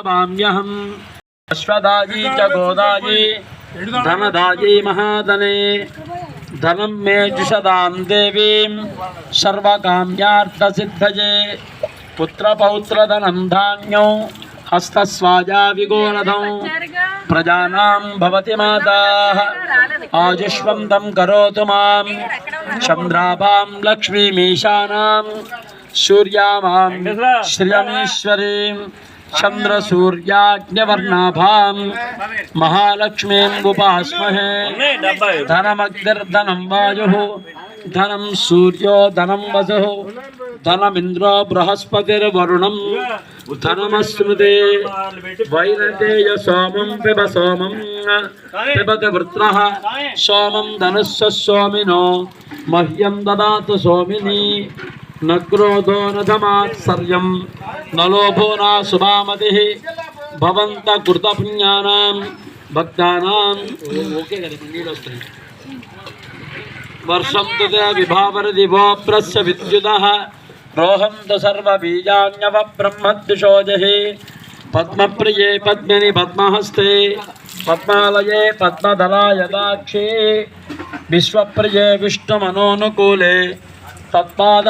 भाम्यहं अश्वदायी च गोदायी धनदायी महाधने धनं मे जुषदां देवीं सर्वकाम्यार्थसिद्धये पुत्रपौत्रधनं धान्यौ हस्तस्वाजा विगोरधौ प्रजानां भवति माताः आजुष्वन्तं करोतु मां चन्द्राभां लक्ष्मीमीशानां सूर्यामां श्रियमीश्वरीं चन्द्रसूर्याग्निवर्णाभां महालक्ष्मीं उपास्महे धनमग्निर्धनं वायुः धनं सूर्यो धनं वसुः धनमिन्द्रो बृहस्पतिर्वरुणं धनमस्मृते वैरतेय सोमं पिब सोमं पिबत वृत्रः सोमं धनुस्य सोमिनो मह्यं ददातु सोमिनी न क्रोधो न धमात्सर्यं न लोभो न शुभामतिः भवन्त कृतपुण्यानां भक्तानां वर्षं तु विभावरदिवो प्रस्य विद्युतः रोहं तु सर्वबीजान्यव ब्रह्मद्विषोजहि पद्मप्रिये पद्मिनि पद्महस्ते पद्मालये पद्मदलाय दाक्षे विश्वप्रिये विष्णुमनोनुकूले तत्पाद